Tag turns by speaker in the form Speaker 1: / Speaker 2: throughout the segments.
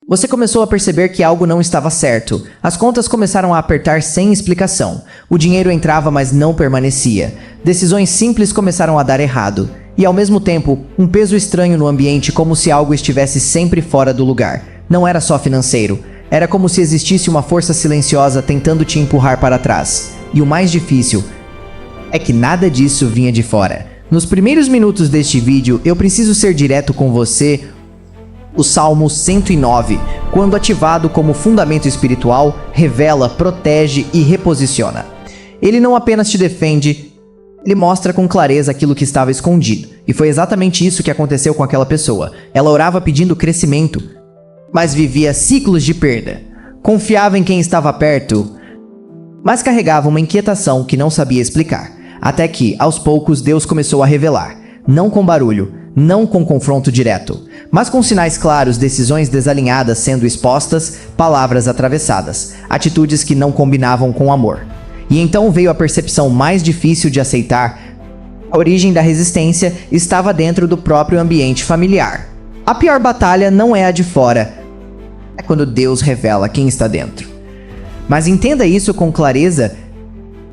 Speaker 1: Você começou a perceber que algo não estava certo. As contas começaram a apertar sem explicação. O dinheiro entrava, mas não permanecia. Decisões simples começaram a dar errado. E ao mesmo tempo, um peso estranho no ambiente, como se algo estivesse sempre fora do lugar. Não era só financeiro. Era como se existisse uma força silenciosa tentando te empurrar para trás. E o mais difícil é que nada disso vinha de fora. Nos primeiros minutos deste vídeo, eu preciso ser direto com você. O Salmo 109, quando ativado como fundamento espiritual, revela, protege e reposiciona. Ele não apenas te defende, ele mostra com clareza aquilo que estava escondido. E foi exatamente isso que aconteceu com aquela pessoa. Ela orava pedindo crescimento, mas vivia ciclos de perda. Confiava em quem estava perto, mas carregava uma inquietação que não sabia explicar. Até que, aos poucos, Deus começou a revelar. Não com barulho, não com confronto direto, mas com sinais claros, decisões desalinhadas sendo expostas, palavras atravessadas, atitudes que não combinavam com amor. E então veio a percepção mais difícil de aceitar. A origem da resistência estava dentro do próprio ambiente familiar. A pior batalha não é a de fora, é quando Deus revela quem está dentro. Mas entenda isso com clareza.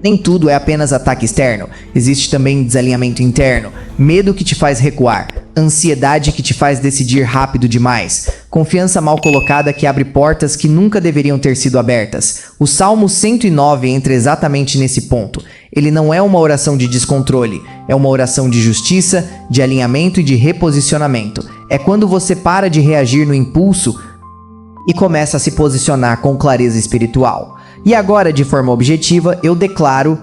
Speaker 1: Nem tudo é apenas ataque externo. Existe também desalinhamento interno, medo que te faz recuar, ansiedade que te faz decidir rápido demais, confiança mal colocada que abre portas que nunca deveriam ter sido abertas. O Salmo 109 entra exatamente nesse ponto. Ele não é uma oração de descontrole, é uma oração de justiça, de alinhamento e de reposicionamento. É quando você para de reagir no impulso e começa a se posicionar com clareza espiritual. E agora, de forma objetiva, eu declaro: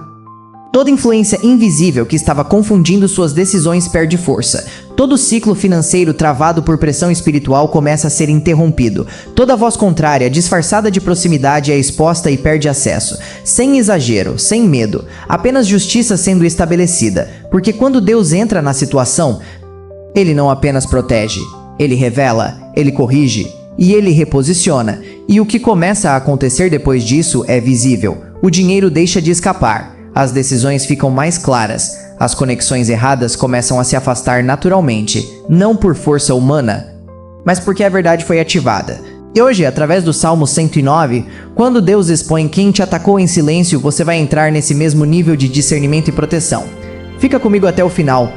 Speaker 1: toda influência invisível que estava confundindo suas decisões perde força. Todo ciclo financeiro travado por pressão espiritual começa a ser interrompido. Toda voz contrária, disfarçada de proximidade, é exposta e perde acesso. Sem exagero, sem medo, apenas justiça sendo estabelecida. Porque quando Deus entra na situação, Ele não apenas protege, Ele revela, Ele corrige e Ele reposiciona. E o que começa a acontecer depois disso é visível. O dinheiro deixa de escapar, as decisões ficam mais claras, as conexões erradas começam a se afastar naturalmente, não por força humana, mas porque a verdade foi ativada. E hoje, através do Salmo 109, quando Deus expõe quem te atacou em silêncio, você vai entrar nesse mesmo nível de discernimento e proteção. Fica comigo até o final,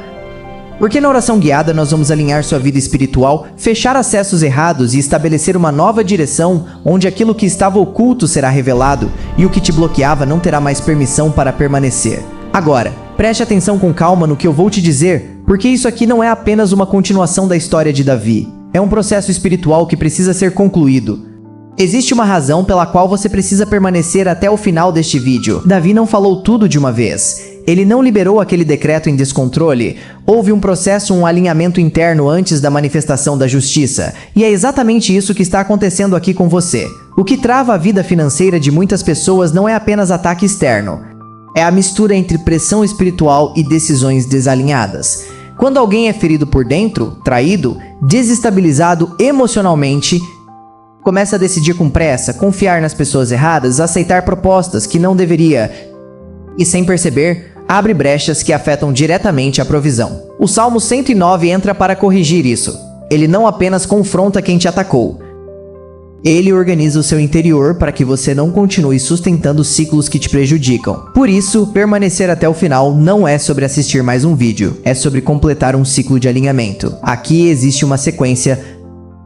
Speaker 1: porque na oração guiada nós vamos alinhar sua vida espiritual, fechar acessos errados e estabelecer uma nova direção onde aquilo que estava oculto será revelado e o que te bloqueava não terá mais permissão para permanecer. Agora, preste atenção com calma no que eu vou te dizer, porque isso aqui não é apenas uma continuação da história de Davi. É um processo espiritual que precisa ser concluído. Existe uma razão pela qual você precisa permanecer até o final deste vídeo. Davi não falou tudo de uma vez. Ele não liberou aquele decreto em descontrole. Houve um processo, um alinhamento interno antes da manifestação da justiça. E é exatamente isso que está acontecendo aqui com você. O que trava a vida financeira de muitas pessoas não é apenas ataque externo. É a mistura entre pressão espiritual e decisões desalinhadas. Quando alguém é ferido por dentro, traído, desestabilizado emocionalmente, começa a decidir com pressa, confiar nas pessoas erradas, aceitar propostas que não deveria, e sem perceber, abre brechas que afetam diretamente a provisão. O Salmo 109 entra para corrigir isso. Ele não apenas confronta quem te atacou. Ele organiza o seu interior para que você não continue sustentando ciclos que te prejudicam. Por isso, permanecer até o final não é sobre assistir mais um vídeo, é sobre completar um ciclo de alinhamento. Aqui existe uma sequência.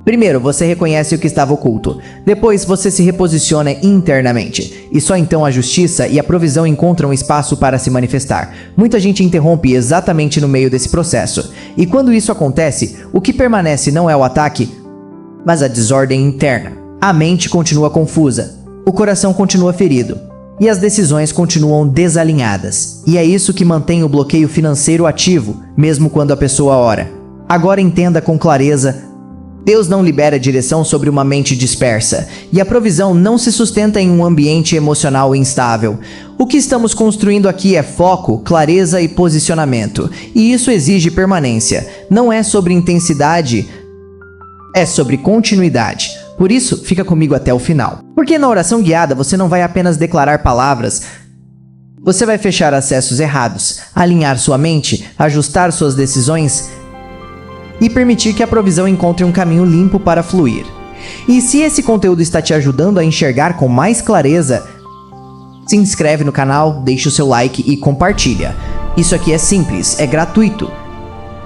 Speaker 1: Primeiro, você reconhece o que estava oculto. Depois, você se reposiciona internamente. E só então a justiça e a provisão encontram espaço para se manifestar. Muita gente interrompe exatamente no meio desse processo. E quando isso acontece, o que permanece não é o ataque, mas a desordem interna. A mente continua confusa, o coração continua ferido, e as decisões continuam desalinhadas. E é isso que mantém o bloqueio financeiro ativo, mesmo quando a pessoa ora. Agora entenda com clareza: Deus não libera direção sobre uma mente dispersa, e a provisão não se sustenta em um ambiente emocional instável. O que estamos construindo aqui é foco, clareza e posicionamento, e isso exige permanência. Não é sobre intensidade, é sobre continuidade. Por isso, fica comigo até o final. Porque na oração guiada você não vai apenas declarar palavras, você vai fechar acessos errados, alinhar sua mente, ajustar suas decisões e permitir que a provisão encontre um caminho limpo para fluir. E se esse conteúdo está te ajudando a enxergar com mais clareza, se inscreve no canal, deixa o seu like e compartilha. Isso aqui é simples, é gratuito.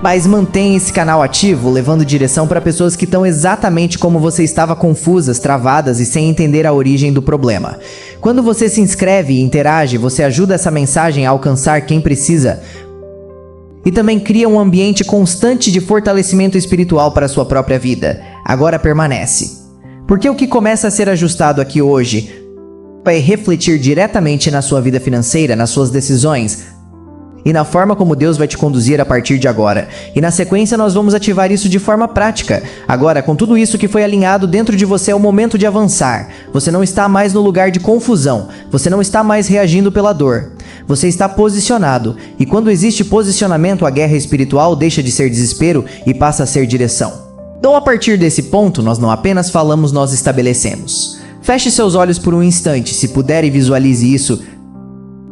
Speaker 1: Mas mantenha esse canal ativo, levando direção para pessoas que estão exatamente como você estava, confusas, travadas e sem entender a origem do problema. Quando você se inscreve e interage, você ajuda essa mensagem a alcançar quem precisa e também cria um ambiente constante de fortalecimento espiritual para a sua própria vida. Agora permanece. Porque o que começa a ser ajustado aqui hoje vai refletir diretamente na sua vida financeira, nas suas decisões e na forma como Deus vai te conduzir a partir de agora. E na sequência nós vamos ativar isso de forma prática. Agora, com tudo isso que foi alinhado dentro de você, é o momento de avançar. Você não está mais no lugar de confusão. Você não está mais reagindo pela dor. Você está posicionado. E quando existe posicionamento, a guerra espiritual deixa de ser desespero e passa a ser direção. Então, a partir desse ponto, nós não apenas falamos, nós estabelecemos. Feche seus olhos por um instante, se puder, e visualize isso.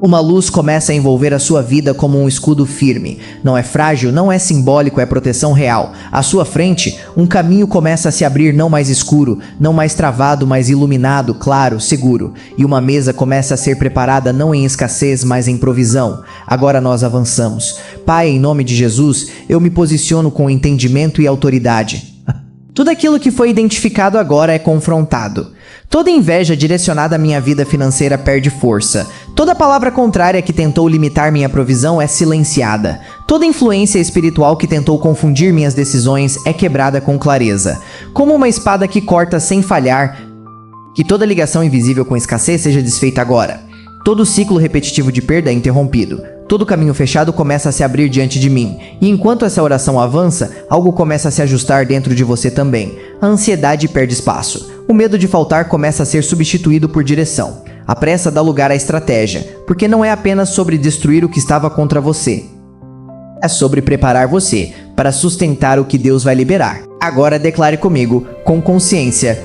Speaker 1: Uma luz começa a envolver a sua vida como um escudo firme. Não é frágil, não é simbólico, é proteção real. À sua frente, um caminho começa a se abrir, não mais escuro, não mais travado, mas iluminado, claro, seguro. E uma mesa começa a ser preparada não em escassez, mas em provisão. Agora nós avançamos. Pai, em nome de Jesus, eu me posiciono com entendimento e autoridade. Tudo aquilo que foi identificado agora é confrontado. Toda inveja direcionada à minha vida financeira perde força. Toda palavra contrária que tentou limitar minha provisão é silenciada. Toda influência espiritual que tentou confundir minhas decisões é quebrada com clareza. Como uma espada que corta sem falhar, que toda ligação invisível com escassez seja desfeita agora. Todo ciclo repetitivo de perda é interrompido. Todo caminho fechado começa a se abrir diante de mim. E enquanto essa oração avança, algo começa a se ajustar dentro de você também. A ansiedade perde espaço. O medo de faltar começa a ser substituído por direção. A pressa dá lugar à estratégia, porque não é apenas sobre destruir o que estava contra você. É sobre preparar você para sustentar o que Deus vai liberar. Agora declare comigo, com consciência: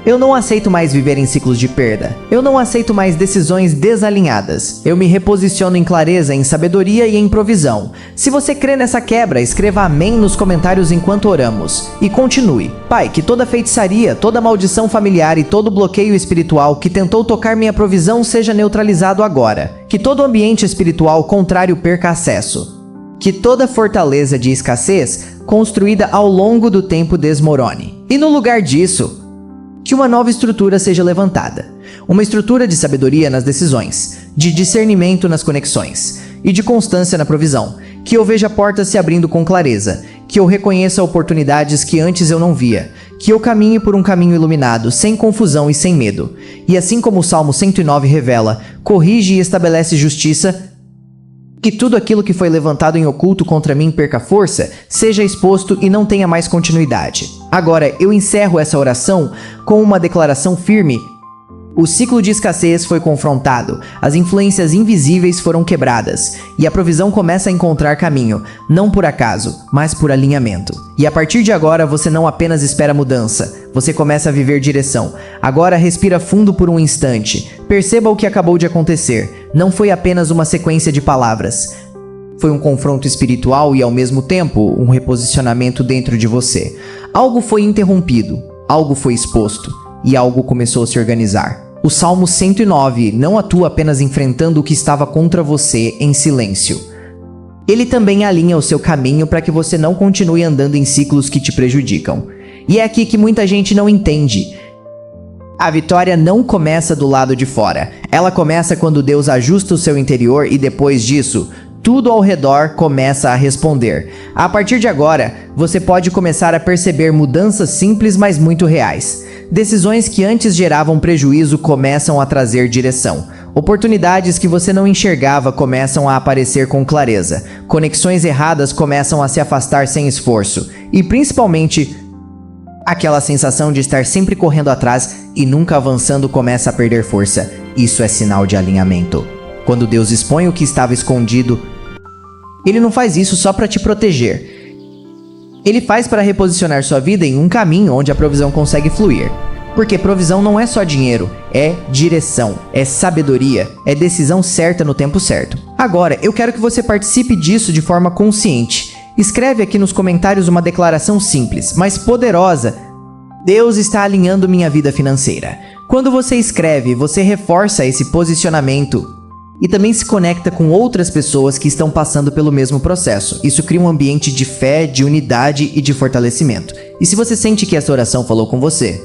Speaker 1: eu não aceito mais viver em ciclos de perda. Eu não aceito mais decisões desalinhadas. Eu me reposiciono em clareza, em sabedoria e em provisão. Se você crê nessa quebra, escreva amém nos comentários enquanto oramos. E continue. Pai, que toda feitiçaria, toda maldição familiar e todo bloqueio espiritual que tentou tocar minha provisão seja neutralizado agora. Que todo ambiente espiritual contrário perca acesso. Que toda fortaleza de escassez construída ao longo do tempo desmorone. E no lugar disso, que uma nova estrutura seja levantada. Uma estrutura de sabedoria nas decisões, de discernimento nas conexões e de constância na provisão. Que eu veja portas se abrindo com clareza. Que eu reconheça oportunidades que antes eu não via. Que eu caminhe por um caminho iluminado, sem confusão e sem medo. E assim como o Salmo 109 revela, corrige e estabelece justiça, que tudo aquilo que foi levantado em oculto contra mim perca força, seja exposto e não tenha mais continuidade. Agora, eu encerro essa oração com uma declaração firme. O ciclo de escassez foi confrontado, as influências invisíveis foram quebradas, e a provisão começa a encontrar caminho, não por acaso, mas por alinhamento. E a partir de agora, você não apenas espera mudança, você começa a viver direção. Agora respira fundo por um instante, perceba o que acabou de acontecer. Não foi apenas uma sequência de palavras. Foi um confronto espiritual e, ao mesmo tempo, um reposicionamento dentro de você. Algo foi interrompido, algo foi exposto, e algo começou a se organizar. O Salmo 109 não atua apenas enfrentando o que estava contra você em silêncio. Ele também alinha o seu caminho para que você não continue andando em ciclos que te prejudicam. E é aqui que muita gente não entende. A vitória não começa do lado de fora. Ela começa quando Deus ajusta o seu interior e depois disso, tudo ao redor começa a responder. A partir de agora, você pode começar a perceber mudanças simples, mas muito reais. Decisões que antes geravam prejuízo começam a trazer direção. Oportunidades que você não enxergava começam a aparecer com clareza. Conexões erradas começam a se afastar sem esforço. E principalmente, aquela sensação de estar sempre correndo atrás e nunca avançando começa a perder força. Isso é sinal de alinhamento. Quando Deus expõe o que estava escondido, Ele não faz isso só para te proteger. Ele faz para reposicionar sua vida em um caminho onde a provisão consegue fluir. Porque provisão não é só dinheiro, é direção, é sabedoria, é decisão certa no tempo certo. Agora, eu quero que você participe disso de forma consciente. Escreve aqui nos comentários uma declaração simples, mas poderosa, Deus está alinhando minha vida financeira. Quando você escreve, você reforça esse posicionamento e também se conecta com outras pessoas que estão passando pelo mesmo processo. Isso cria um ambiente de fé, de unidade e de fortalecimento. E se você sente que essa oração falou com você,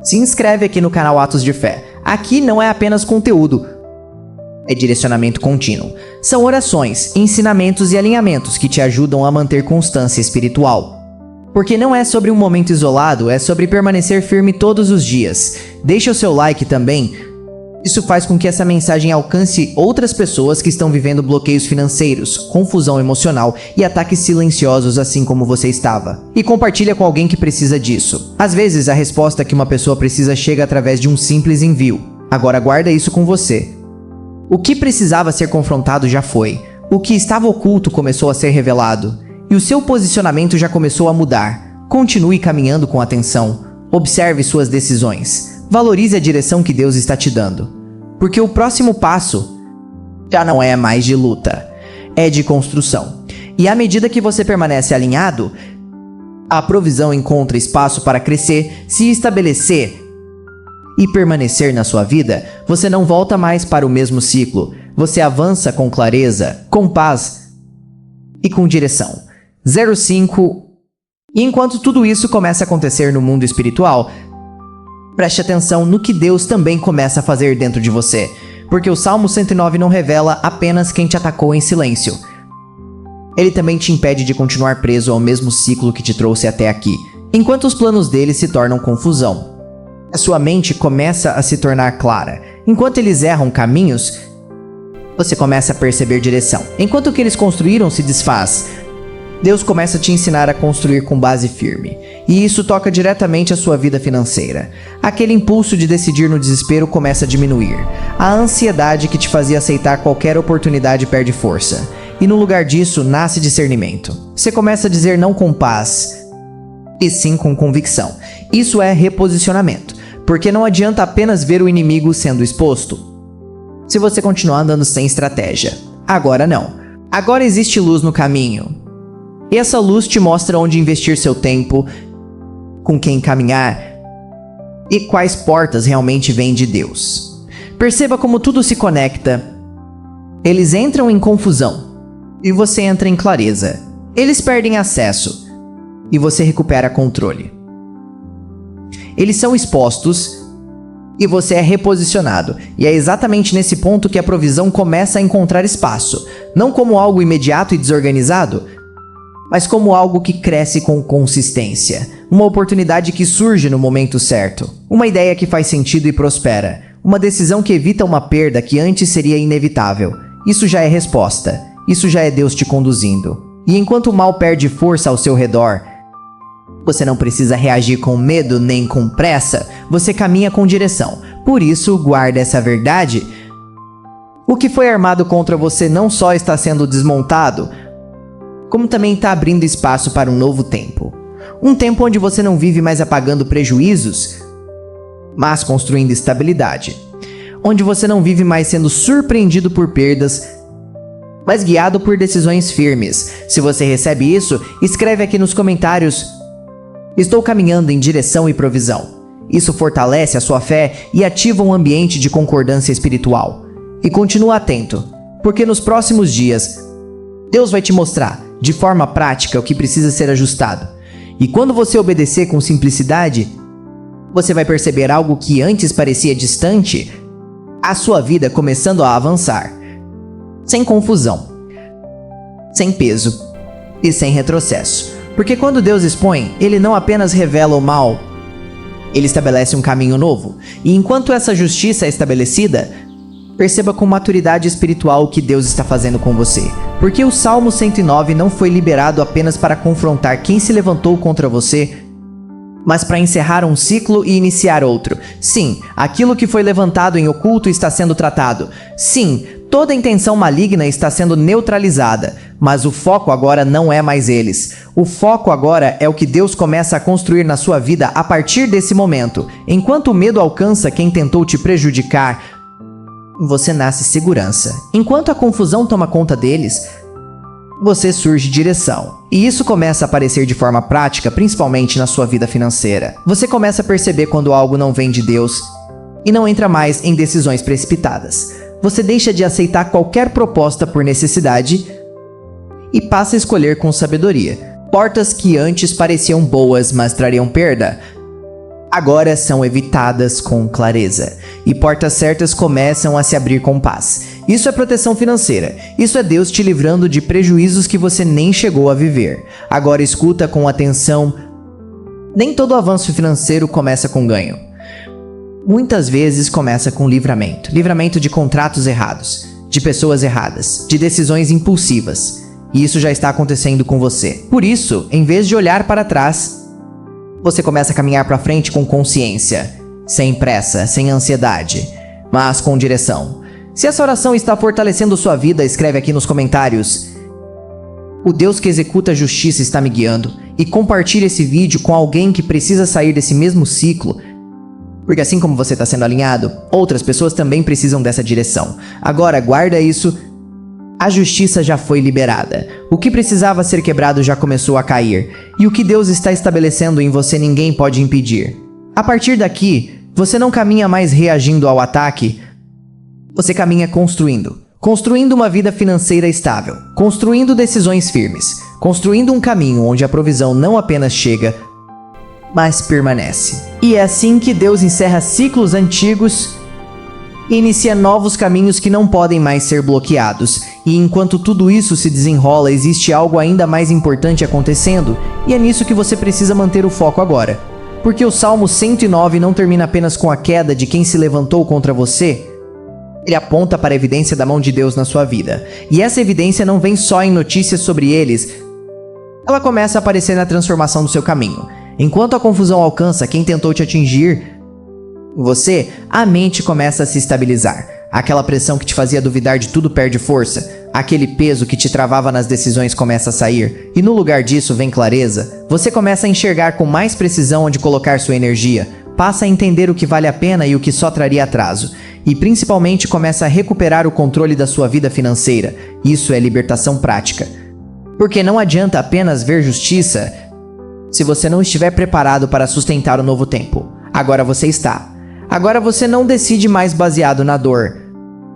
Speaker 1: se inscreve aqui no canal Atos de Fé. Aqui não é apenas conteúdo, é direcionamento contínuo. São orações, ensinamentos e alinhamentos que te ajudam a manter constância espiritual. Porque não é sobre um momento isolado, é sobre permanecer firme todos os dias. Deixa o seu like também. Isso faz com que essa mensagem alcance outras pessoas que estão vivendo bloqueios financeiros, confusão emocional e ataques silenciosos assim como você estava. E compartilha com alguém que precisa disso. Às vezes, a resposta que uma pessoa precisa chega através de um simples envio. Agora guarda isso com você. O que precisava ser confrontado já foi. O que estava oculto começou a ser revelado. E o seu posicionamento já começou a mudar. Continue caminhando com atenção. Observe suas decisões. Valorize a direção que Deus está te dando. Porque o próximo passo já não é mais de luta, é de construção. E à medida que você permanece alinhado, a provisão encontra espaço para crescer, se estabelecer e permanecer na sua vida. Você não volta mais para o mesmo ciclo. Você avança com clareza, com paz e com direção. 05. E enquanto tudo isso começa a acontecer no mundo espiritual, preste atenção no que Deus também começa a fazer dentro de você, porque o Salmo 109 não revela apenas quem te atacou em silêncio. Ele também te impede de continuar preso ao mesmo ciclo que te trouxe até aqui, enquanto os planos dele se tornam confusão. A sua mente começa a se tornar clara. Enquanto eles erram caminhos, você começa a perceber direção. Enquanto o que eles construíram se desfaz, Deus começa a te ensinar a construir com base firme. E isso toca diretamente a sua vida financeira. Aquele impulso de decidir no desespero começa a diminuir. A ansiedade que te fazia aceitar qualquer oportunidade perde força. E no lugar disso, nasce discernimento. Você começa a dizer não com paz, e sim com convicção. Isso é reposicionamento. Porque não adianta apenas ver o inimigo sendo exposto se você continuar andando sem estratégia. Agora não. Agora existe luz no caminho. E essa luz te mostra onde investir seu tempo, com quem caminhar e quais portas realmente vêm de Deus. Perceba como tudo se conecta. Eles entram em confusão e você entra em clareza. Eles perdem acesso e você recupera controle. Eles são expostos e você é reposicionado. E é exatamente nesse ponto que a provisão começa a encontrar espaço, não como algo imediato e desorganizado, mas como algo que cresce com consistência. Uma oportunidade que surge no momento certo. Uma ideia que faz sentido e prospera. Uma decisão que evita uma perda que antes seria inevitável. Isso já é resposta. Isso já é Deus te conduzindo. E enquanto o mal perde força ao seu redor, você não precisa reagir com medo nem com pressa. Você caminha com direção. Por isso, guarda essa verdade. O que foi armado contra você não só está sendo desmontado, como também está abrindo espaço para um novo tempo. Um tempo onde você não vive mais apagando prejuízos, mas construindo estabilidade. Onde você não vive mais sendo surpreendido por perdas, mas guiado por decisões firmes. Se você recebe isso, escreve aqui nos comentários: estou caminhando em direção e provisão. Isso fortalece a sua fé e ativa um ambiente de concordância espiritual. E continua atento, porque nos próximos dias, Deus vai te mostrar de forma prática o que precisa ser ajustado. E quando você obedecer com simplicidade, você vai perceber algo que antes parecia distante, a sua vida começando a avançar. Sem confusão, sem peso e sem retrocesso. Porque quando Deus expõe, Ele não apenas revela o mal, Ele estabelece um caminho novo. E enquanto essa justiça é estabelecida, perceba com maturidade espiritual o que Deus está fazendo com você. Porque o Salmo 109 não foi liberado apenas para confrontar quem se levantou contra você, mas para encerrar um ciclo e iniciar outro. Sim, aquilo que foi levantado em oculto está sendo tratado. Sim, toda intenção maligna está sendo neutralizada. Mas o foco agora não é mais eles. O foco agora é o que Deus começa a construir na sua vida a partir desse momento. Enquanto o medo alcança quem tentou te prejudicar, você nasce segurança. Enquanto a confusão toma conta deles, você surge direção. E isso começa a aparecer de forma prática, principalmente na sua vida financeira. Você começa a perceber quando algo não vem de Deus e não entra mais em decisões precipitadas. Você deixa de aceitar qualquer proposta por necessidade e passa a escolher com sabedoria. Portas que antes pareciam boas, mas trariam perda, agora são evitadas com clareza. E portas certas começam a se abrir com paz. Isso é proteção financeira. Isso é Deus te livrando de prejuízos que você nem chegou a viver. Agora escuta com atenção. Nem todo avanço financeiro começa com ganho. Muitas vezes começa com livramento. Livramento de contratos errados, de pessoas erradas, de decisões impulsivas. E isso já está acontecendo com você. Por isso, em vez de olhar para trás, você começa a caminhar para frente com consciência, sem pressa, sem ansiedade, mas com direção. Se essa oração está fortalecendo sua vida, escreve aqui nos comentários: o Deus que executa a justiça está me guiando. E compartilhe esse vídeo com alguém que precisa sair desse mesmo ciclo, porque assim como você está sendo alinhado, outras pessoas também precisam dessa direção. Agora, guarda isso. A justiça já foi liberada. O que precisava ser quebrado já começou a cair. E o que Deus está estabelecendo em você ninguém pode impedir. A partir daqui, você não caminha mais reagindo ao ataque. Você caminha construindo. Construindo uma vida financeira estável. Construindo decisões firmes. Construindo um caminho onde a provisão não apenas chega, mas permanece. E é assim que Deus encerra ciclos antigos e inicia novos caminhos que não podem mais ser bloqueados. E enquanto tudo isso se desenrola, existe algo ainda mais importante acontecendo, e é nisso que você precisa manter o foco agora. Porque o Salmo 109 não termina apenas com a queda de quem se levantou contra você. Ele aponta para a evidência da mão de Deus na sua vida. E essa evidência não vem só em notícias sobre eles. Ela começa a aparecer na transformação do seu caminho. Enquanto a confusão alcança quem tentou te atingir, você, a mente começa a se estabilizar. Aquela pressão que te fazia duvidar de tudo perde força. Aquele peso que te travava nas decisões começa a sair. E no lugar disso vem clareza. Você começa a enxergar com mais precisão onde colocar sua energia. Passa a entender o que vale a pena e o que só traria atraso. E principalmente começa a recuperar o controle da sua vida financeira. Isso é libertação prática. Porque não adianta apenas ver justiça se você não estiver preparado para sustentar o novo tempo. Agora você está. Agora você não decide mais baseado na dor.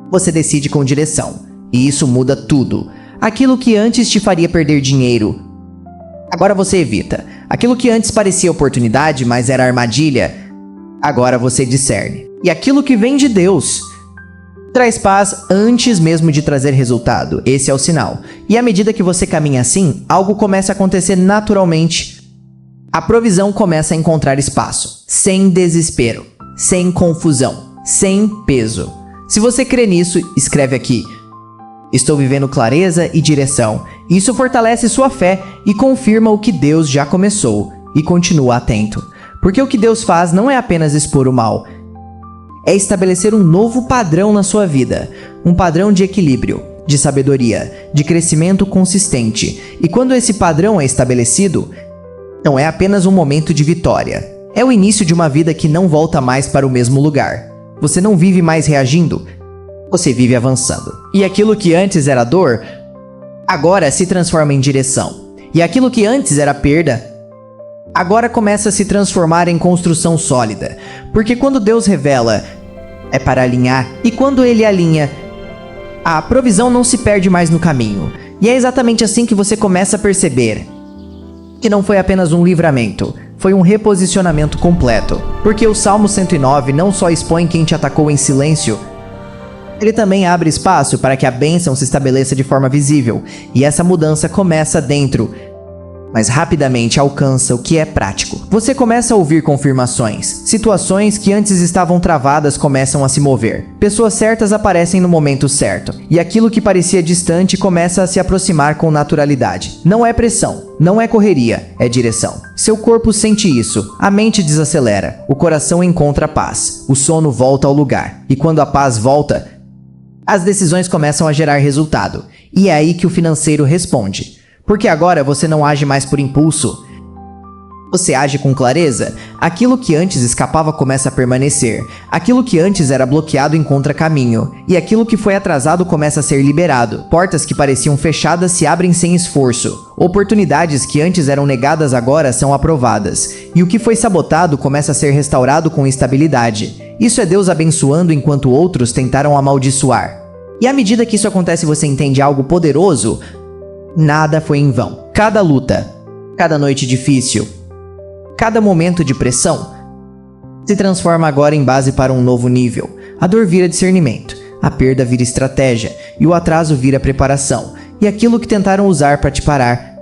Speaker 1: Você decide com direção. E isso muda tudo. Aquilo que antes te faria perder dinheiro, agora você evita. Aquilo que antes parecia oportunidade, mas era armadilha, agora você discerne. E aquilo que vem de Deus traz paz antes mesmo de trazer resultado. Esse é o sinal. E à medida que você caminha assim, algo começa a acontecer naturalmente. A provisão começa a encontrar espaço, sem desespero, sem confusão, sem peso. Se você crê nisso, escreve aqui: estou vivendo clareza e direção. Isso fortalece sua fé e confirma o que Deus já começou. E continua atento. Porque o que Deus faz não é apenas expor o mal. É estabelecer um novo padrão na sua vida. Um padrão de equilíbrio, de sabedoria, de crescimento consistente. E quando esse padrão é estabelecido, não é apenas um momento de vitória. É o início de uma vida que não volta mais para o mesmo lugar. Você não vive mais reagindo, você vive avançando. E aquilo que antes era dor, agora se transforma em direção. E aquilo que antes era perda, agora começa a se transformar em construção sólida. Porque quando Deus revela, é para alinhar. E quando Ele alinha, a provisão não se perde mais no caminho. E é exatamente assim que você começa a perceber que não foi apenas um livramento, foi um reposicionamento completo. Porque o Salmo 109 não só expõe quem te atacou em silêncio, ele também abre espaço para que a bênção se estabeleça de forma visível. E essa mudança começa dentro, mas rapidamente alcança o que é prático. Você começa a ouvir confirmações. Situações que antes estavam travadas começam a se mover. Pessoas certas aparecem no momento certo. E aquilo que parecia distante começa a se aproximar com naturalidade. Não é pressão, não é correria, é direção. Seu corpo sente isso, a mente desacelera, o coração encontra paz, o sono volta ao lugar. E quando a paz volta, as decisões começam a gerar resultado. E é aí que o financeiro responde. Porque agora você não age mais por impulso. Você age com clareza? Aquilo que antes escapava começa a permanecer. Aquilo que antes era bloqueado encontra caminho. E aquilo que foi atrasado começa a ser liberado. Portas que pareciam fechadas se abrem sem esforço. Oportunidades que antes eram negadas agora são aprovadas. E o que foi sabotado começa a ser restaurado com estabilidade. Isso é Deus abençoando enquanto outros tentaram amaldiçoar. E à medida que isso acontece, você entende algo poderoso? Nada foi em vão. Cada luta, cada noite difícil, cada momento de pressão se transforma agora em base para um novo nível. A dor vira discernimento, a perda vira estratégia e o atraso vira preparação. E aquilo que tentaram usar para te parar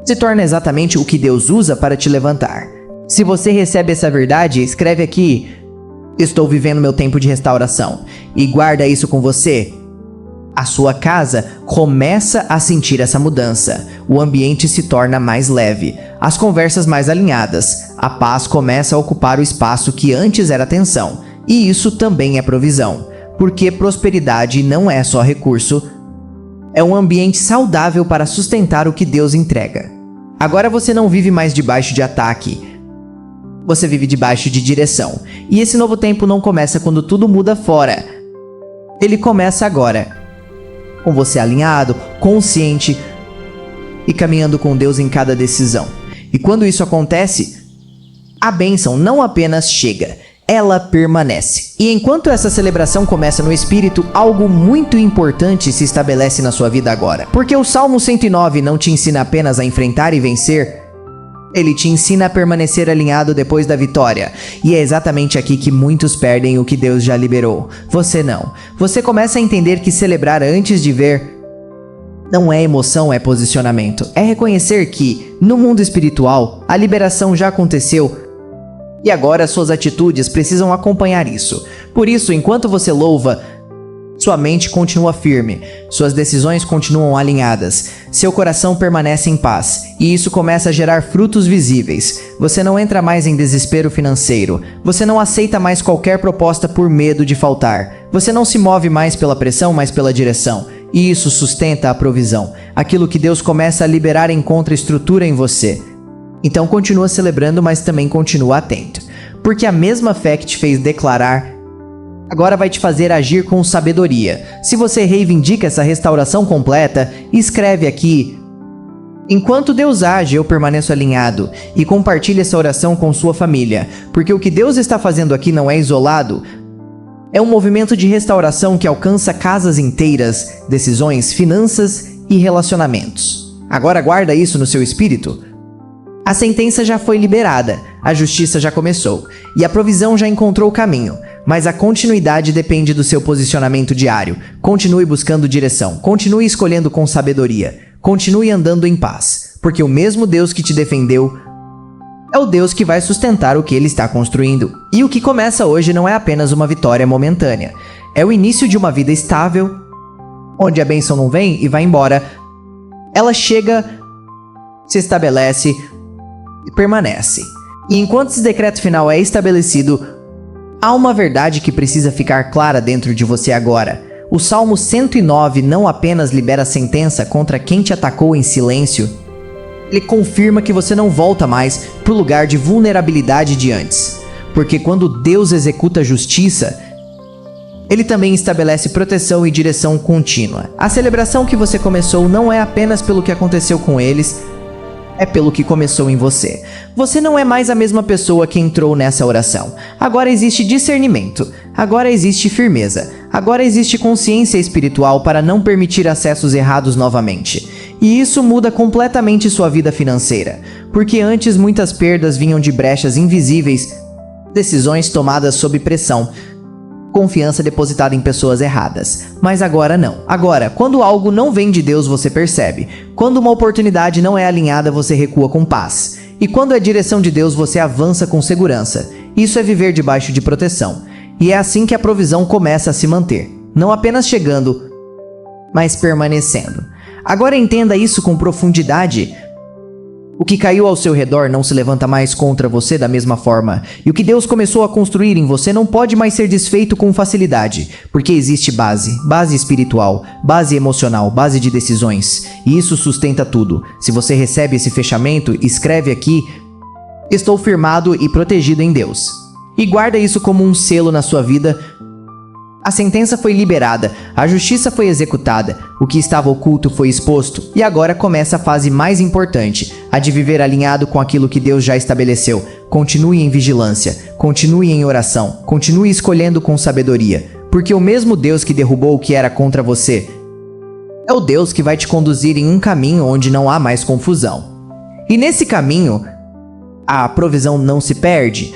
Speaker 1: se torna exatamente o que Deus usa para te levantar. Se você recebe essa verdade, escreve aqui: estou vivendo meu tempo de restauração. E guarda isso com você. A sua casa começa a sentir essa mudança. O ambiente se torna mais leve, as conversas mais alinhadas, a paz começa a ocupar o espaço que antes era tensão. E isso também é provisão, porque prosperidade não é só recurso, é um ambiente saudável para sustentar o que Deus entrega. Agora você não vive mais debaixo de ataque, você vive debaixo de direção. E esse novo tempo não começa quando tudo muda fora, ele começa agora, com você alinhado, consciente e caminhando com Deus em cada decisão. E quando isso acontece, a bênção não apenas chega, ela permanece. E enquanto essa celebração começa no espírito, algo muito importante se estabelece na sua vida agora. Porque o Salmo 109 não te ensina apenas a enfrentar e vencer, ele te ensina a permanecer alinhado depois da vitória. E é exatamente aqui que muitos perdem o que Deus já liberou. Você não. Você começa a entender que celebrar antes de ver não é emoção, é posicionamento. É reconhecer que, no mundo espiritual, a liberação já aconteceu e agora suas atitudes precisam acompanhar isso. Por isso, enquanto você louva, sua mente continua firme, suas decisões continuam alinhadas, seu coração permanece em paz, e isso começa a gerar frutos visíveis. Você não entra mais em desespero financeiro, você não aceita mais qualquer proposta por medo de faltar, você não se move mais pela pressão, mas pela direção, e isso sustenta a provisão. Aquilo que Deus começa a liberar encontra estrutura em você. Então continua celebrando, mas também continua atento, porque a mesma fé que te fez declarar agora vai te fazer agir com sabedoria. Se você reivindica essa restauração completa, escreve aqui: enquanto Deus age, eu permaneço alinhado, e compartilhe essa oração com sua família, porque o que Deus está fazendo aqui não é isolado, é um movimento de restauração que alcança casas inteiras, decisões, finanças e relacionamentos. Agora guarda isso no seu espírito. A sentença já foi liberada, a justiça já começou, e a provisão já encontrou o caminho. Mas a continuidade depende do seu posicionamento diário. Continue buscando direção, continue escolhendo com sabedoria, continue andando em paz, porque o mesmo Deus que te defendeu é o Deus que vai sustentar o que Ele está construindo. E o que começa hoje não é apenas uma vitória momentânea, é o início de uma vida estável, onde a bênção não vem e vai embora. Ela chega, se estabelece e permanece. E enquanto esse decreto final é estabelecido, há uma verdade que precisa ficar clara dentro de você agora. O Salmo 109 não apenas libera a sentença contra quem te atacou em silêncio, ele confirma que você não volta mais para o lugar de vulnerabilidade de antes. Porque quando Deus executa a justiça, ele também estabelece proteção e direção contínua. A celebração que você começou não é apenas pelo que aconteceu com eles, é pelo que começou em você. Você não é mais a mesma pessoa que entrou nessa oração. Agora existe discernimento, agora existe firmeza, agora existe consciência espiritual para não permitir acessos errados novamente. E isso muda completamente sua vida financeira, porque antes muitas perdas vinham de brechas invisíveis, decisões tomadas sob pressão, confiança depositada em pessoas erradas. Mas agora não. Agora, quando algo não vem de Deus, você percebe. Quando uma oportunidade não é alinhada, você recua com paz. E quando é direção de Deus, você avança com segurança. Isso é viver debaixo de proteção. E é assim que a provisão começa a se manter. Não apenas chegando, mas permanecendo. Agora entenda isso com profundidade. O que caiu ao seu redor não se levanta mais contra você da mesma forma. E o que Deus começou a construir em você não pode mais ser desfeito com facilidade, porque existe base espiritual, base emocional, base de decisões. E isso sustenta tudo. Se você recebe esse fechamento, escreve aqui: Estou firmado e protegido em Deus. E guarda isso como um selo na sua vida. A sentença foi liberada, a justiça foi executada, o que estava oculto foi exposto, e agora começa a fase mais importante, a de viver alinhado com aquilo que Deus já estabeleceu. Continue em vigilância, continue em oração, continue escolhendo com sabedoria, porque o mesmo Deus que derrubou o que era contra você é o Deus que vai te conduzir em um caminho onde não há mais confusão. E nesse caminho, a provisão não se perde,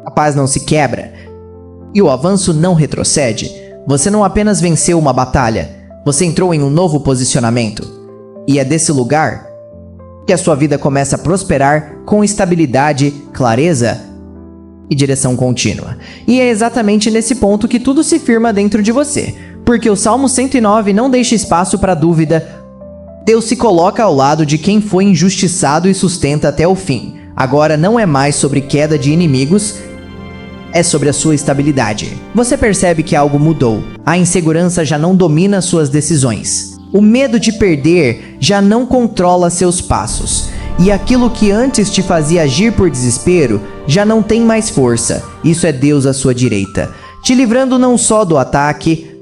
Speaker 1: a paz não se quebra, e o avanço não retrocede. Você não apenas venceu uma batalha, você entrou em um novo posicionamento. E é desse lugar que a sua vida começa a prosperar com estabilidade, clareza e direção contínua. E é exatamente nesse ponto que tudo se firma dentro de você. Porque o Salmo 109 não deixa espaço para dúvida. Deus se coloca ao lado de quem foi injustiçado e sustenta até o fim. Agora não é mais sobre queda de inimigos, é sobre a sua estabilidade. Você percebe que algo mudou. A insegurança já não domina suas decisões. O medo de perder já não controla seus passos. E aquilo que antes te fazia agir por desespero já não tem mais força. Isso é Deus à sua direita, te livrando não só do ataque,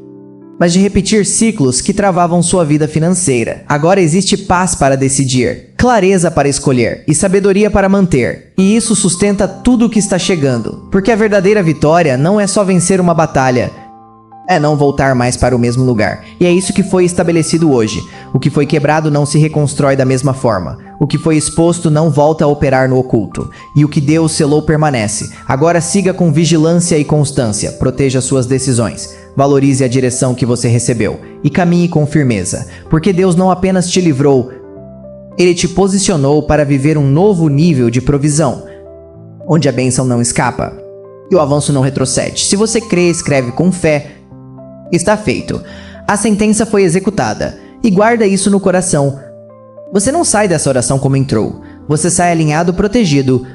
Speaker 1: mas de repetir ciclos que travavam sua vida financeira. Agora existe paz para decidir, clareza para escolher e sabedoria para manter. E isso sustenta tudo o que está chegando. Porque a verdadeira vitória não é só vencer uma batalha, é não voltar mais para o mesmo lugar. E é isso que foi estabelecido hoje. O que foi quebrado não se reconstrói da mesma forma. O que foi exposto não volta a operar no oculto. E o que Deus selou permanece. Agora siga com vigilância e constância. Proteja suas decisões. Valorize a direção que você recebeu e caminhe com firmeza, porque Deus não apenas te livrou, Ele te posicionou para viver um novo nível de provisão, onde a bênção não escapa e o avanço não retrocede. Se você crê, escreve com fé, está feito. A sentença foi executada e guarda isso no coração. Você não sai dessa oração como entrou, você sai alinhado, protegido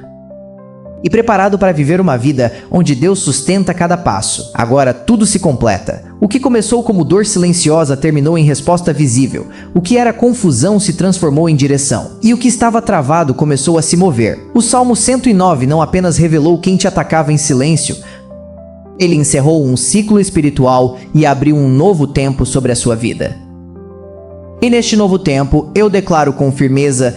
Speaker 1: e preparado para viver uma vida onde Deus sustenta cada passo. Agora tudo se completa. O que começou como dor silenciosa terminou em resposta visível. O que era confusão se transformou em direção. E o que estava travado começou a se mover. O Salmo 109 não apenas revelou quem te atacava em silêncio, ele encerrou um ciclo espiritual e abriu um novo tempo sobre a sua vida. E neste novo tempo, eu declaro com firmeza,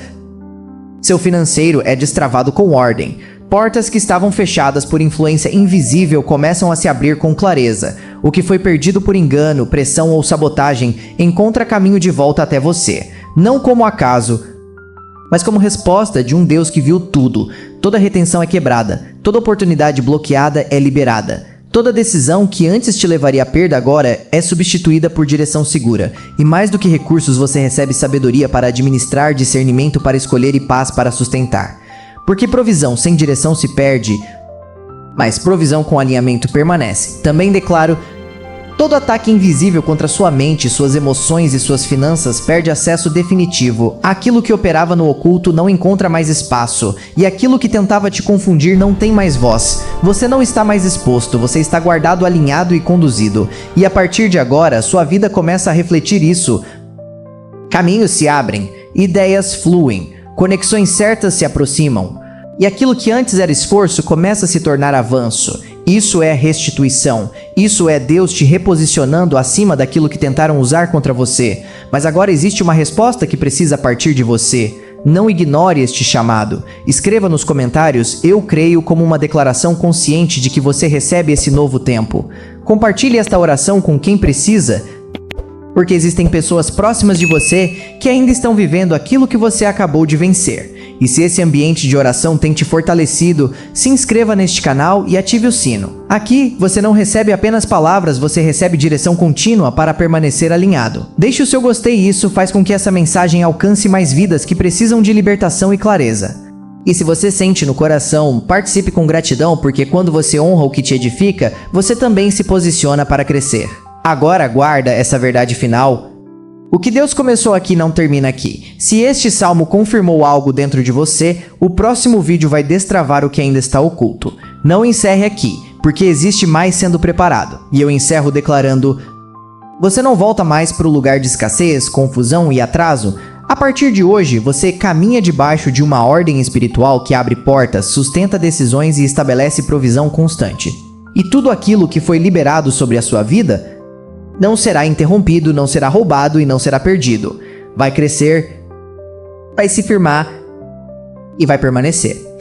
Speaker 1: seu financeiro é destravado com ordem. Portas que estavam fechadas por influência invisível começam a se abrir com clareza. O que foi perdido por engano, pressão ou sabotagem encontra caminho de volta até você. Não como acaso, mas como resposta de um Deus que viu tudo. Toda retenção é quebrada, toda oportunidade bloqueada é liberada. Toda decisão que antes te levaria à perda agora é substituída por direção segura. E mais do que recursos, você recebe sabedoria para administrar, discernimento para escolher e paz para sustentar. Porque provisão sem direção se perde, mas provisão com alinhamento permanece. Também declaro, todo ataque invisível contra sua mente, suas emoções e suas finanças perde acesso definitivo. Aquilo que operava no oculto não encontra mais espaço, e aquilo que tentava te confundir não tem mais voz. Você não está mais exposto, você está guardado, alinhado e conduzido. E a partir de agora, sua vida começa a refletir isso. Caminhos se abrem, ideias fluem, conexões certas se aproximam, e aquilo que antes era esforço começa a se tornar avanço. Isso é restituição. Isso é Deus te reposicionando acima daquilo que tentaram usar contra você. Mas agora existe uma resposta que precisa partir de você. Não ignore este chamado. Escreva nos comentários, eu creio, como uma declaração consciente de que você recebe esse novo tempo. Compartilhe esta oração com quem precisa, porque existem pessoas próximas de você que ainda estão vivendo aquilo que você acabou de vencer. E se esse ambiente de oração tem te fortalecido, se inscreva neste canal e ative o sino. Aqui, você não recebe apenas palavras, você recebe direção contínua para permanecer alinhado. Deixe o seu gostei, isso faz com que essa mensagem alcance mais vidas que precisam de libertação e clareza. E se você sente no coração, participe com gratidão, porque quando você honra o que te edifica, você também se posiciona para crescer. Agora guarda essa verdade final. O que Deus começou aqui não termina aqui. Se este salmo confirmou algo dentro de você, o próximo vídeo vai destravar o que ainda está oculto. Não encerre aqui, porque existe mais sendo preparado. E eu encerro declarando: você não volta mais para o lugar de escassez, confusão e atraso. A partir de hoje, você caminha debaixo de uma ordem espiritual que abre portas, sustenta decisões e estabelece provisão constante. E tudo aquilo que foi liberado sobre a sua vida não será interrompido, não será roubado e não será perdido. Vai crescer, vai se firmar e vai permanecer.